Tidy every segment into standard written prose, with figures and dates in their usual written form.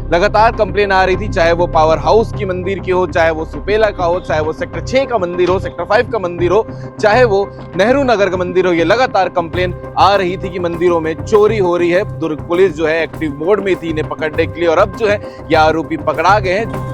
लगातार कंप्लेन आ रही थी, चाहे वो पावर हाउस की मंदिर की हो, चाहे वो सुपेला का हो, चाहे वो सेक्टर 6 का मंदिर हो, सेक्टर 5 का मंदिर हो, चाहे वो नेहरू नगर का मंदिर हो। ये लगातार कंप्लेन आ रही थी कि मंदिरों में चोरी हो रही है। दुर्ग पुलिस जो है एक्टिव मोड में थी इन्हें पकड़ने के लिए, और अब जो है ये आरोपी पकड़ा गए हैं।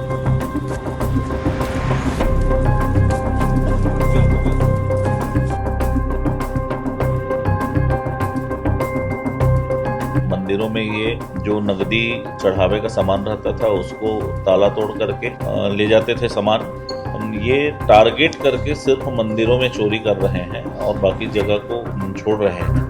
मंदिरों में ये जो नगदी चढ़ावे का सामान रहता था उसको ताला तोड़ करके ले जाते थे सामान। ये टारगेट करके सिर्फ मंदिरों में चोरी कर रहे हैं और बाकी जगह को छोड़ रहे हैं।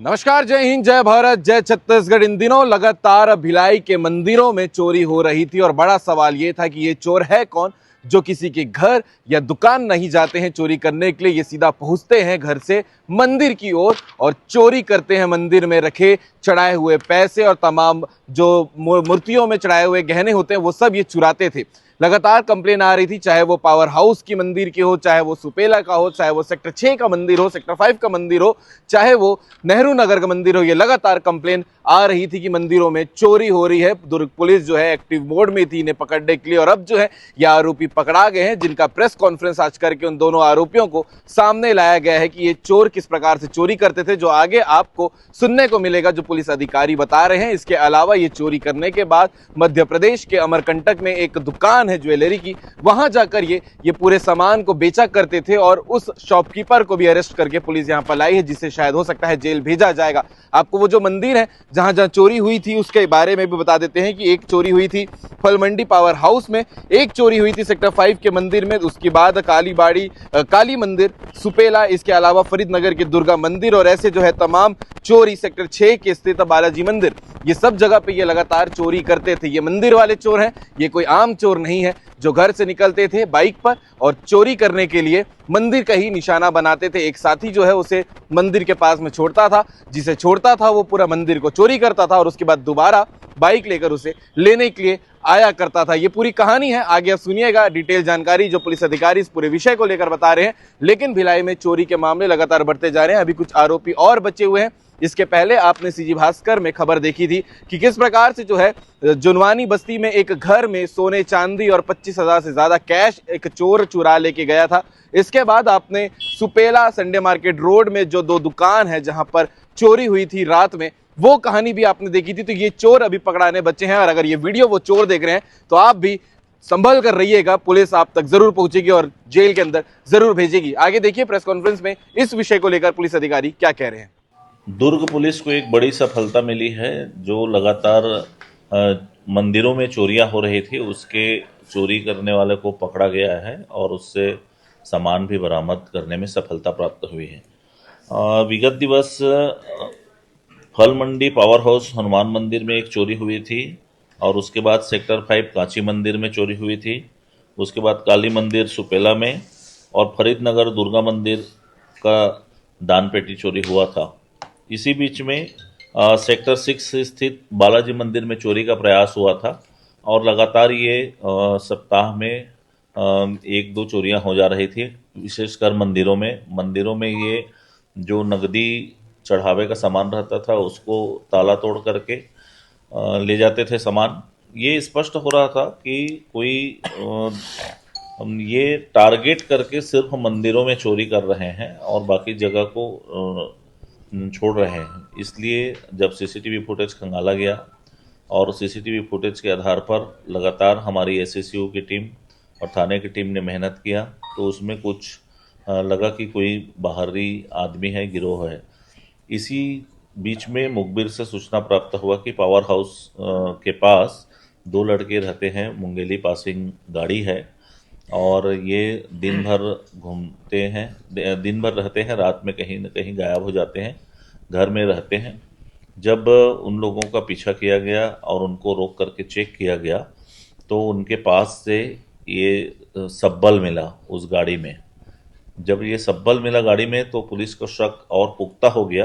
नमस्कार, जय हिंद, जय भारत, जय छत्तीसगढ़। इन दिनों लगातार भिलाई के मंदिरों में चोरी हो रही थी और बड़ा सवाल ये था कि ये चोर है कौन, जो किसी के घर या दुकान नहीं जाते हैं चोरी करने के लिए। ये सीधा पहुंचते हैं घर से मंदिर की ओर और चोरी करते हैं। मंदिर में रखे चढ़ाए हुए पैसे और तमाम जो मूर्तियों में चढ़ाए हुए गहने होते हैं वो सब ये चुराते थे। लगातार कंप्लेन आ रही थी, चाहे वो पावर हाउस की मंदिर की हो, चाहे वो सुपेला का हो, चाहे वो सेक्टर 6 का मंदिर हो, सेक्टर 5 का मंदिर हो, चाहे वो नेहरू नगर का मंदिर हो। ये लगातार कंप्लेन आ रही थी कि मंदिरों में चोरी हो रही है। दुर्ग पुलिस जो है एक्टिव मोड में थी इन्हें पकड़ने के लिए, और अब जो है ये आरोपी पकड़ा गए हैं, जिनका प्रेस कॉन्फ्रेंस आज करके उन दोनों आरोपियों को सामने लाया गया है कि ये चोर किस प्रकार से चोरी करते थे, जो आगे आपको सुनने को मिलेगा, जो पुलिस अधिकारी बता रहे हैं। इसके अलावा ये चोरी करने के बाद मध्य प्रदेश के अमरकंटक में एक दुकान है ज्वेलरी की, वहां जाकर ये पूरे सामान को बेचा करते थे, और उस शॉपकीपर को भी अरेस्ट करके पुलिस यहां पर लाई है, जिसे शायद हो सकता है जेल भेजा जाएगा। आपको वो जो मंदिर है जहां जहां चोरी हुई थी उसके बारे में भी बता देते हैं कि एक चोरी हुई थी फल मंडी पावर हाउस में, एक चोरी हुई थी सेक्टर 5 के मंदिर में, उसके बाद कालीबाड़ी काली मंदिर, सुपेला, इसके अलावा फरीदनगर के दुर्गा मंदिर, और ऐसे जो है तमाम चोरी सेक्टर 6 के स्थित बालाजी मंदिर, ये सब जगह पे ये लगातार चोरी करते थे। ये मंदिर वाले चोर हैं, ये कोई आम चोर नहीं है जो घर से निकलते थे बाइक पर और चोरी करने के लिए मंदिर का ही निशाना बनाते थे। एक साथी जो है उसे मंदिर के पास में छोड़ता था, जिसे छोड़ता था वो पूरा मंदिर को चोरी करता था और उसके बाद दोबारा बाइक लेकर उसे लेने के लिए आया करता था। ये पूरी कहानी है, आगे आप सुनिएगा डिटेल जानकारी जो पुलिस अधिकारी इस पूरे विषय को लेकर बता रहे हैं। लेकिन भिलाई में चोरी के मामले लगातार बढ़ते जा रहे हैं। अभी कुछ आरोपी और बचे हुए हैं। इसके पहले आपने सीजी भास्कर में खबर देखी थी कि किस प्रकार से जो है जुनवानी बस्ती में एक घर में सोने चांदी और 25,000 से ज्यादा कैश एक चोर चुरा लेके गया था। इसके बाद आपने सुपेला संडे मार्केट रोड में जो दो दुकान है जहां पर चोरी हुई थी रात में, वो कहानी भी आपने देखी थी। तो ये चोर अभी पकड़ाने बचे हैं, और अगर ये वीडियो वो चोर देख रहे हैं तो आप भी संभल कर रहिएगा, पुलिस आप तक जरूर पहुंचेगी और जेल के अंदर जरूर भेजेगी। आगे देखिए प्रेस कॉन्फ्रेंस में इस विषय को लेकर पुलिस अधिकारी क्या कह रहे हैं। दुर्ग पुलिस को एक बड़ी सफलता मिली है। जो लगातार मंदिरों में चोरियां हो रही थी उसके चोरी करने वाले को पकड़ा गया है और उससे सामान भी बरामद करने में सफलता प्राप्त हुई है। विगत दिवस फल मंडी पावर हाउस हनुमान मंदिर में एक चोरी हुई थी, और उसके बाद सेक्टर 5 कांची मंदिर में चोरी हुई थी। उसके बाद काली मंदिर सुपेला में और फरीदनगर दुर्गा मंदिर का दान पेटी चोरी हुआ था। इसी बीच में सेक्टर 6 स्थित बालाजी मंदिर में चोरी का प्रयास हुआ था, और लगातार ये सप्ताह में एक दो चोरियां हो जा रही थी, विशेषकर मंदिरों में ये जो नगदी चढ़ावे का सामान रहता था उसको ताला तोड़ करके ले जाते थे सामान। ये स्पष्ट हो रहा था कि कोई ये टारगेट करके सिर्फ मंदिरों में चोरी कर रहे हैं और बाकी जगह को छोड़ रहे हैं। इसलिए जब सीसीटीवी फुटेज खंगाला गया और सीसीटीवी फुटेज के आधार पर लगातार हमारी एसएसयू की टीम और थाने की टीम ने मेहनत किया, तो उसमें कुछ लगा कि कोई बाहरी आदमी है, गिरोह है। इसी बीच में मुखबिर से सूचना प्राप्त हुआ कि पावर हाउस के पास दो लड़के रहते हैं, मुंगेली पासिंग गाड़ी है, और ये दिन भर घूमते हैं, दिन भर रहते हैं, रात में कहीं न कहीं गायब हो जाते हैं, घर में रहते हैं। जब उन लोगों का पीछा किया गया और उनको रोक करके चेक किया गया तो उनके पास से ये सब्बल मिला उस गाड़ी में। जब ये सब्बल मिला गाड़ी में तो पुलिस को शक और पुख्ता हो गया,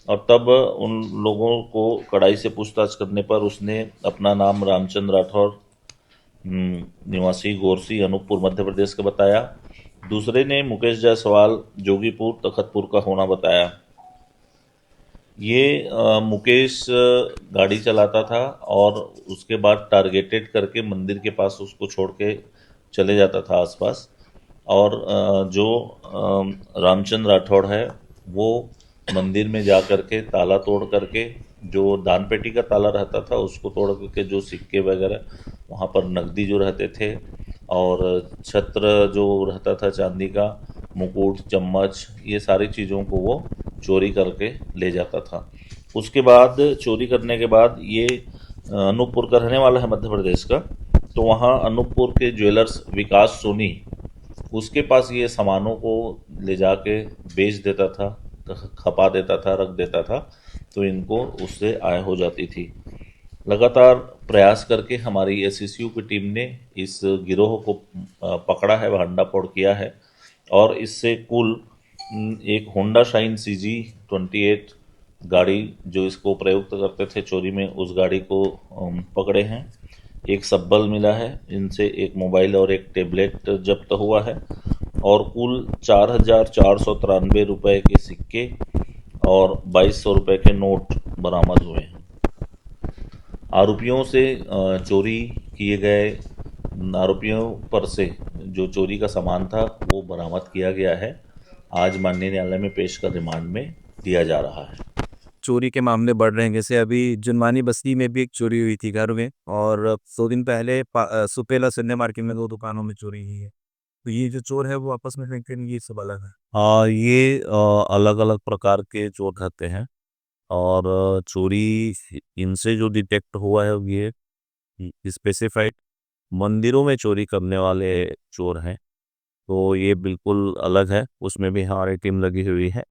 और तब उन लोगों को कड़ाई से पूछताछ करने पर उसने अपना नाम रामचंद्र राठौर निवासी गोरसी अनूपपुर मध्य प्रदेश का बताया। दूसरे ने मुकेश जायसवाल जोगीपुर तखतपुर का होना बताया। ये मुकेश गाड़ी चलाता था और उसके बाद टारगेटेड करके मंदिर के पास उसको छोड़ के चले जाता था आसपास। और जो रामचंद्र राठौड़ है वो मंदिर में जा करके ताला तोड़ करके, जो दान पेटी का ताला रहता था उसको तोड़ करके, जो सिक्के वगैरह वहाँ पर नकदी जो रहते थे और छत्र जो रहता था चांदी का, मुकुट, चम्मच, ये सारी चीज़ों को वो चोरी करके ले जाता था। उसके बाद चोरी करने के बाद ये अनूपपुर का रहने वाला है, मध्य प्रदेश का। तो वहाँ अनूपपुर के ज्वेलर्स विकास सोनी, उसके पास ये सामानों को ले जाके बेच देता था, खपा देता था, रख देता था, तो इनको उससे आय हो जाती थी। लगातार प्रयास करके हमारी एसएसयू की टीम ने इस गिरोह को पकड़ा है, भंडाफोड़ किया है और इससे कुल एक होंडा शाइन CG 28 गाड़ी जो इसको प्रयुक्त करते थे चोरी में, उस गाड़ी को पकड़े हैं। एक सब्बल मिला है इनसे, एक मोबाइल और एक टेबलेट जब्त हुआ है और कुल 4,493 रुपए के सिक्के और 2,200 रुपए के नोट बरामद हुए हैं। आरोपियों से चोरी किए गए आरोपियों पर से जो चोरी का सामान था वो बरामद किया गया है। आज माननीय न्यायालय में पेश कर रिमांड में दिया जा रहा है। चोरी के मामले बढ़ रहे हैं। जैसे अभी जुनवानी बस्ती में भी एक चोरी हुई थी घर में, और 2 दिन पहले सुपेला संडे मार्केट में 2 दुकानों में चोरी हुई है। तो ये जो चोर है वो आपस में लिंक्ड नहीं, ये सब अलग है। हाँ, ये अलग अलग प्रकार के चोर रहते हैं और चोरी इनसे जो डिटेक्ट हुआ है ये स्पेसिफाइड मंदिरों में चोरी करने वाले चोर हैं। तो ये बिल्कुल अलग है, उसमें भी हमारी टीम लगी हुई है।